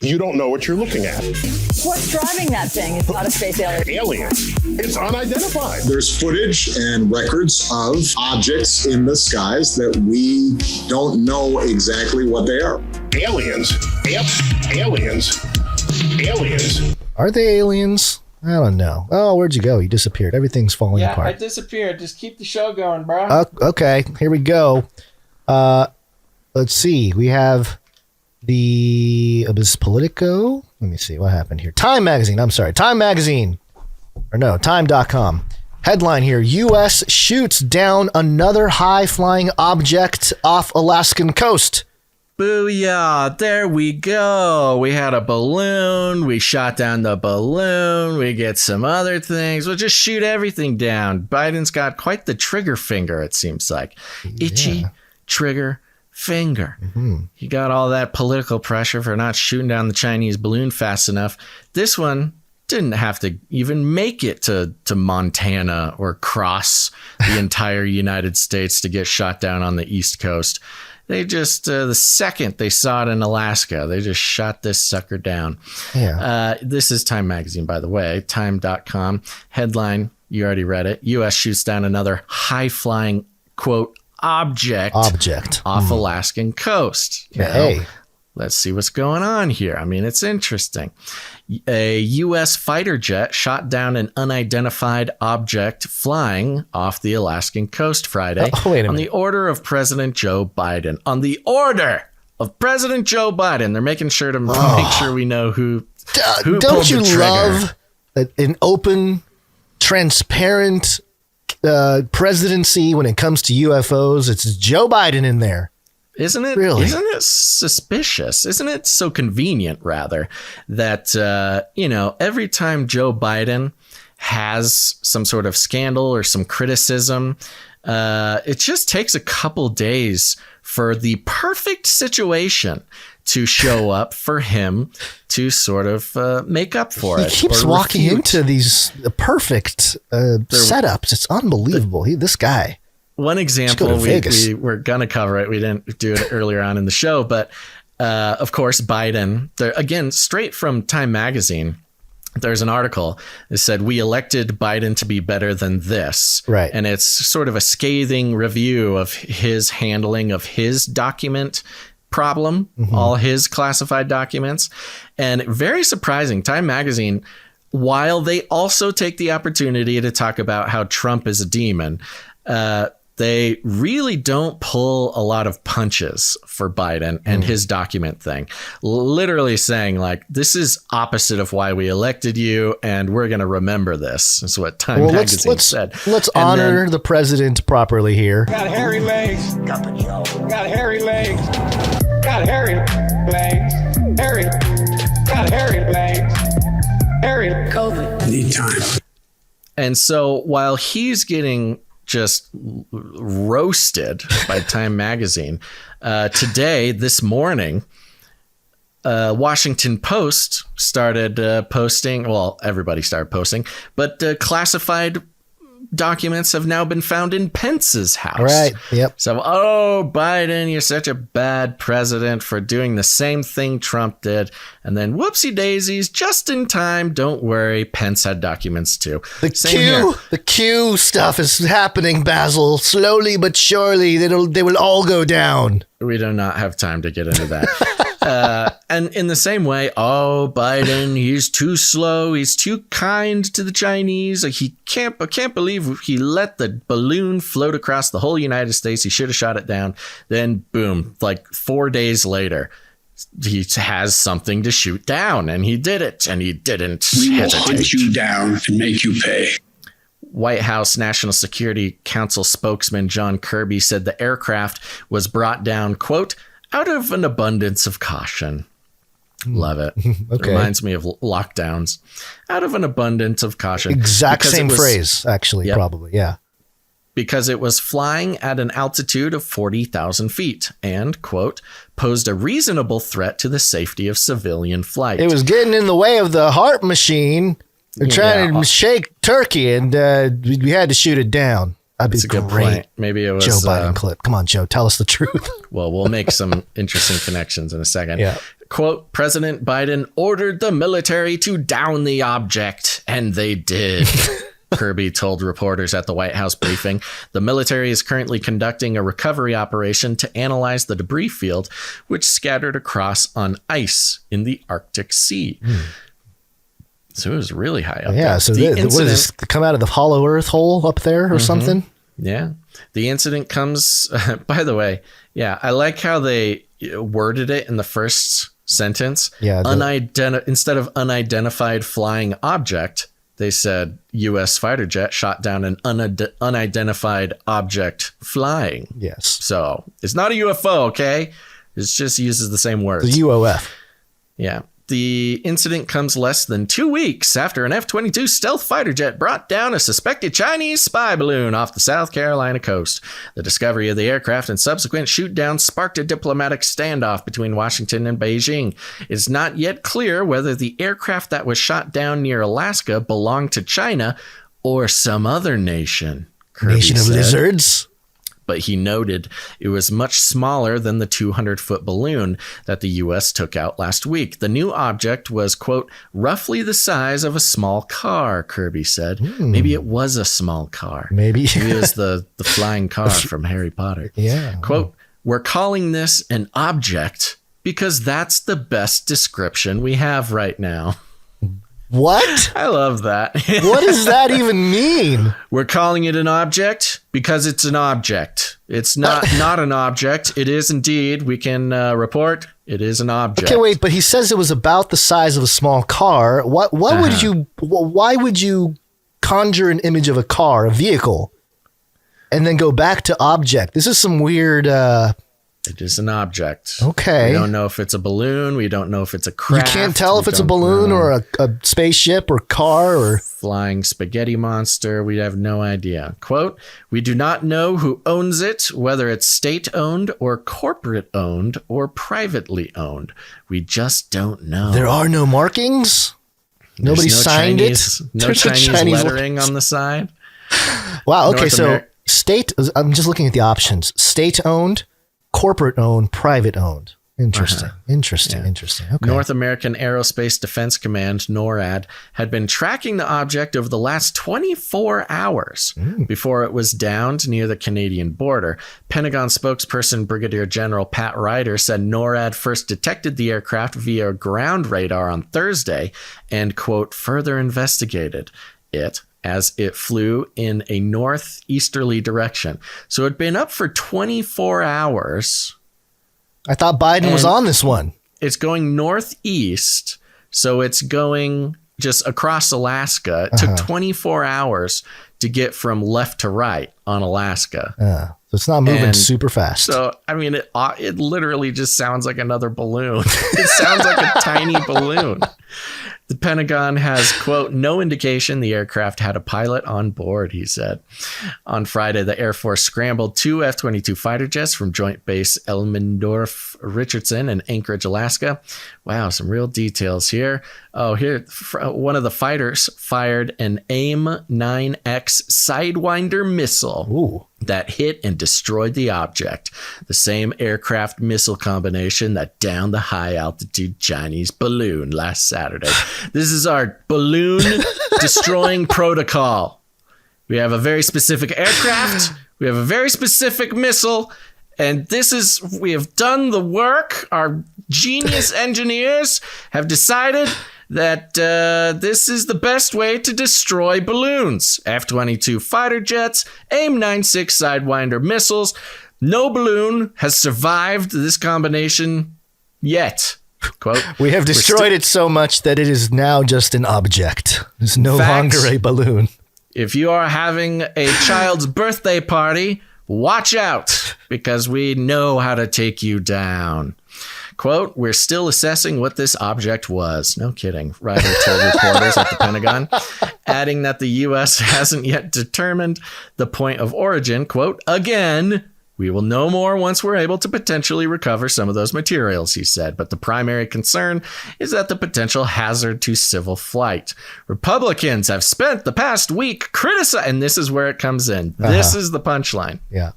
you don't know what you're looking at. What's driving that thing? It's not a space alien. Aliens. It's unidentified. There's footage and records of objects in the skies that we don't know exactly what they are. Aliens. Yep. Aliens. Aliens. Are they aliens? I don't know. Oh, where'd you go? You disappeared. Everything's falling apart. Yeah, I disappeared. Just keep the show going, bro. Okay, here we go. Let's see. We have the is Politico. Let me see what happened here. Time Magazine. I'm sorry. Time Magazine. Or no, time.com. Headline here. U.S. shoots down another high-flying object off Alaskan coast. Booyah, there we go. We had a balloon. We shot down the balloon. We get some other things. We'll just shoot everything down. Biden's got quite the trigger finger, it seems like. Itchy trigger finger. He got all that political pressure for not shooting down the Chinese balloon fast enough. This one didn't have to even make it to Montana or cross the entire United States to get shot down on the East Coast. They just, the second they saw it in Alaska, they just shot this sucker down. Yeah. This is Time Magazine, by the way, time.com. Headline, you already read it. U.S. shoots down another high-flying, quote, object off Alaskan coast. Hey. Let's see what's going on here. I mean, it's interesting. A U.S. fighter jet shot down an unidentified object flying off the Alaskan coast Friday on the order of President Joe Biden. On the order of President Joe Biden. They're making sure to make sure we know who Don't you love an open, transparent presidency when it comes to UFOs? It's Joe Biden in there. Isn't it? Really? Isn't it suspicious? Isn't it so convenient, rather, that, every time Joe Biden has some sort of scandal or some criticism, it just takes a couple days for the perfect situation to show up for him to sort of make up for it. He keeps walking into these perfect setups. It's unbelievable. This guy. One example, we were going to cover it. We didn't do it earlier on in the show, but of course, Biden, again, straight from Time Magazine, there's an article that said, we elected Biden to be better than this. Right. And it's sort of a scathing review of his handling of his document problem, all his classified documents. And very surprising, Time Magazine, while they also take the opportunity to talk about how Trump is a demon, they really don't pull a lot of punches for Biden and his document thing. Literally saying, like, this is opposite of why we elected you, and we're going to remember this. Is what Time Magazine said. Let's honor the president properly here. Got hairy legs. Got hairy legs. Got hairy legs. Hairy. Got hairy legs. Hairy. COVID. Need time. And so while he's getting just roasted by Time Magazine, today, this morning, Washington Post started posting. Well, everybody started posting, but classified documents have now been found in Pence's house. Right. Yep. So, Biden, you're such a bad president for doing the same thing Trump did. And then whoopsie daisies, just in time. Don't worry. Pence had documents too. The Q stuff is happening, Basil. Slowly but surely, they will all go down. We do not have time to get into that. And in the same way, Biden, he's too slow. He's too kind to the Chinese. I can't believe he let the balloon float across the whole United States. He should have shot it down. Then boom, like 4 days later, he has something to shoot down, and he did it, and he didn't hesitate. We will hunt you down and make you pay. White House National Security Council spokesman John Kirby said the aircraft was brought down, quote, out of an abundance of caution. Love it. Okay. Reminds me of lockdowns. Out of an abundance of caution. Exact same phrase, actually, probably. Yeah. Because it was flying at an altitude of 40,000 feet and, quote, posed a reasonable threat to the safety of civilian flight. It was getting in the way of the heart machine. They're trying to shake Turkey, and we had to shoot it down. That's a good point. Maybe it was Joe Biden clip. Come on, Joe, tell us the truth. Well, we'll make some interesting connections in a second. Yeah. quote, President Biden ordered the military to down the object, and they did. Kirby told reporters at the White House briefing. The military is currently conducting a recovery operation to analyze the debris field, which scattered across on ice in the Arctic Sea. So it was really high up. Yeah, there. so what does this come out of the hollow earth hole up there or something? Yeah. The incident comes, by the way, yeah, I like how they worded it in the first sentence. Yeah. Instead of unidentified flying object, they said U.S. fighter jet shot down an unidentified object flying. Yes. So it's not a UFO, okay? It just uses the same words. The UOF. Yeah. The incident comes less than 2 weeks after an F-22 stealth fighter jet brought down a suspected Chinese spy balloon off the South Carolina coast. The discovery of the aircraft and subsequent shoot down sparked a diplomatic standoff between Washington and Beijing. It's not yet clear whether the aircraft that was shot down near Alaska belonged to China or some other nation. Kirby Nation of said. lizards. But he noted it was much smaller than the 200-foot balloon that the U.S. took out last week. The new object was, quote, roughly the size of a small car, Kirby said. Maybe it was a small car. Maybe. It was the flying car from Harry Potter. Yeah. Quote, we're calling this an object because that's the best description we have right now. What? I love that. What does that even mean? We're calling it an object because it's an object. It's not an object. It is indeed. We can report it is an object. Okay, wait, but he says it was about the size of a small car. What would you? Why would you conjure an image of a car, a vehicle, and then go back to object? This is some weird. It is an object. Okay. We don't know if it's a balloon. We don't know if it's a craft. You can't tell if it's a balloon or a spaceship or car or flying spaghetti monster. We have no idea. Quote, we do not know who owns it, whether it's state-owned or corporate-owned or privately owned. We just don't know. There are no markings? Nobody signed Chinese, it? No There's Chinese lettering on the side. Wow, okay, North so America. state, I'm just looking at the options. State-owned, corporate-owned, private-owned. Interesting. Okay. North American Aerospace Defense Command, NORAD, had been tracking the object over the last 24 hours before it was downed near the Canadian border. Pentagon spokesperson Brigadier General Pat Ryder said NORAD first detected the aircraft via ground radar on Thursday and, quote, further investigated it as it flew in a northeasterly direction. So it'd been up for 24 hours. I thought Biden was on this one. It's going northeast, so it's going just across Alaska. It took 24 hours to get from left to right on Alaska. So it's not moving super fast. So, I mean, it literally just sounds like another balloon. It sounds like a tiny balloon. The Pentagon has, quote, no indication the aircraft had a pilot on board, he said. On Friday, the Air Force scrambled 2 F-22 fighter jets from Joint Base Elmendorf-Richardson in Anchorage, Alaska. Wow, some real details here. Oh, here, one of the fighters fired an AIM-9X Sidewinder missile that hit and destroyed the object. The same aircraft missile combination that downed the high-altitude Chinese balloon last Saturday. This is our balloon destroying protocol. We have a very specific aircraft. We have a very specific missile. And we have done the work. Our genius engineers have decided that this is the best way to destroy balloons. F-22 fighter jets, AIM-9X Sidewinder missiles. No balloon has survived this combination yet. Quote, we have destroyed it so much that it is now just an object. It's no longer a balloon. If you are having a child's birthday party, watch out, because we know how to take you down. Quote, we're still assessing what this object was. No kidding, Ryder told reporters at the Pentagon, adding that the U.S. hasn't yet determined the point of origin. Quote, again, we will know more once we're able to potentially recover some of those materials, he said. But the primary concern is that the potential hazard to civil flight. Republicans have spent the past week criticizing, and this is where it comes in. This is the punchline. Yeah.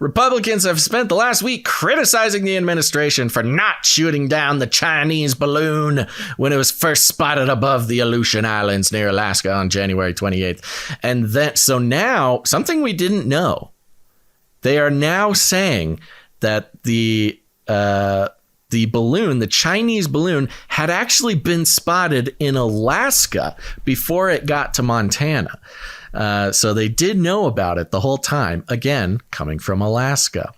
Republicans have spent the last week criticizing the administration for not shooting down the Chinese balloon when it was first spotted above the Aleutian Islands near Alaska on January 28th. And then, so now, something we didn't know, they are now saying that the balloon, the Chinese balloon, had actually been spotted in Alaska before it got to Montana. So they did know about it the whole time, again, coming from Alaska,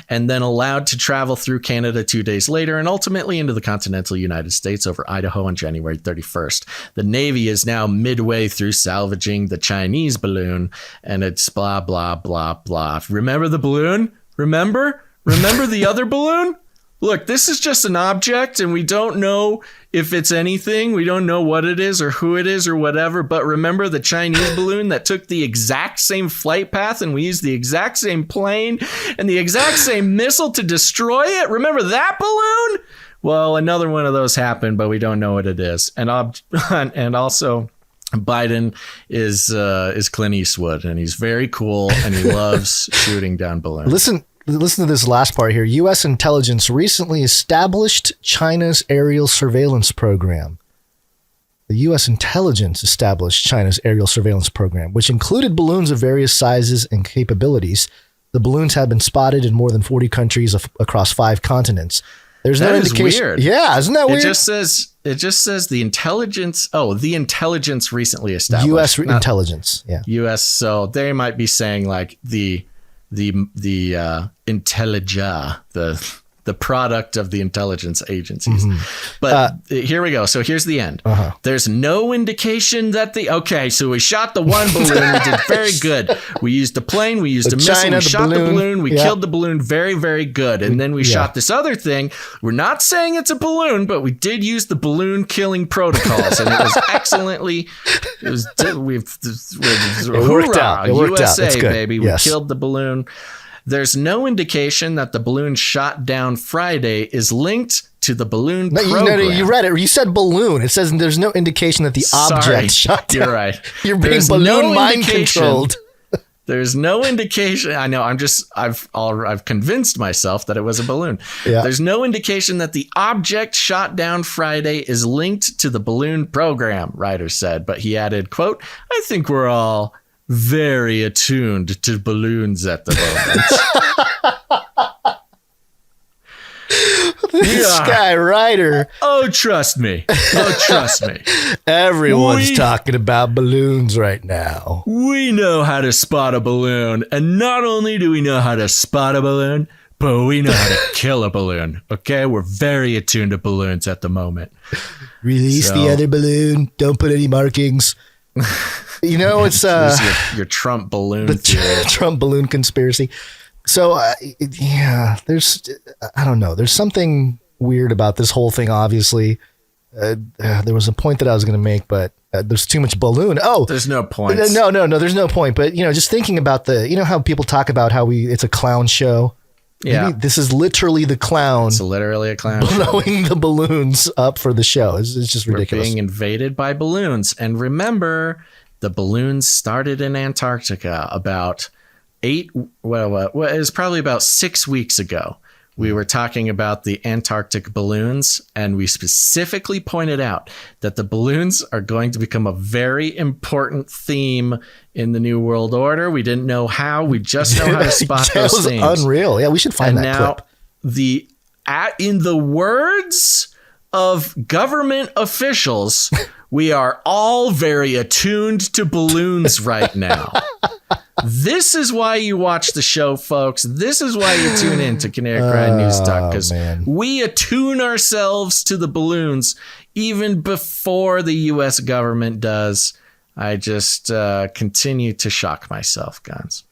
and then allowed to travel through Canada 2 days later and ultimately into the continental United States over Idaho on January 31st. The Navy is now midway through salvaging the Chinese balloon, and it's blah, blah, blah, blah. Remember the balloon? Remember the other balloon? Look, this is just an object, and we don't know if it's anything. We don't know what it is or who it is or whatever. But remember the Chinese balloon that took the exact same flight path, and we used the exact same plane and the exact same missile to destroy it? Remember that balloon? Well, another one of those happened, but we don't know what it is. And also, Biden is Clint Eastwood, and he's very cool, and he loves shooting down balloons. Listen to this last part here. U.S. intelligence recently established China's aerial surveillance program. The U.S. intelligence established China's aerial surveillance program, which included balloons of various sizes and capabilities. The balloons have been spotted in more than 40 countries across 5 continents. There's no indication. Weird. Yeah, isn't that weird? It just says the intelligence. Oh, the intelligence recently established. U.S. intelligence. Yeah. U.S. So they might be saying like the intelligence, the product of the intelligence agencies. Mm-hmm. But here we go. So here's the end. Uh-huh. There's no indication that so we shot the one balloon. We did very good. We used a plane. We used a missile. We shot the balloon. We killed the balloon. Very, very good. And then we shot this other thing. We're not saying it's a balloon, but we did use the balloon killing protocols, and it was excellently. It worked out. It worked USA, out. It's good. Baby. Yes. We killed the balloon. There's no indication that the balloon shot down Friday is linked to the balloon program. No, you read it. You said balloon. It says there's no indication that the object shot down. You're right. You're being balloon mind controlled. There's no indication. I know. I've convinced myself that it was a balloon. Yeah. There's no indication that the object shot down Friday is linked to the balloon program, Ryder said. But he added, quote, "I think we're all very attuned to balloons at the moment." This guy Ryder. Oh, trust me. Everyone's talking about balloons right now. We know how to spot a balloon. And not only do we know how to spot a balloon, but we know how to kill a balloon. Okay? We're very attuned to balloons at the moment. Release the other balloon. Don't put any markings. You know, it's your Trump balloon theory. Trump balloon conspiracy. So, there's, I don't know. There's something weird about this whole thing, obviously. There was a point that I was going to make, but there's too much balloon. Oh, there's no point. No, there's no point. But, just thinking about how people talk about how it's a clown show. Yeah. Maybe this is literally the clown. It's literally a clown blowing the balloons up for the show. It's just ridiculous. We're being invaded by balloons. And remember, the balloons started in Antarctica about it was probably about 6 weeks ago. We were talking about the Antarctic balloons, and we specifically pointed out that the balloons are going to become a very important theme in the New World Order. We didn't know how. We just know how to spot those things. Unreal. Yeah, we should find that clip. In the words of government officials, we are all very attuned to balloons right now. This is why you watch the show, folks. This is why you tune in to Canary Cry NewsTalk, because we attune ourselves to the balloons even before the U.S. government does. I just continue to shock myself, guys.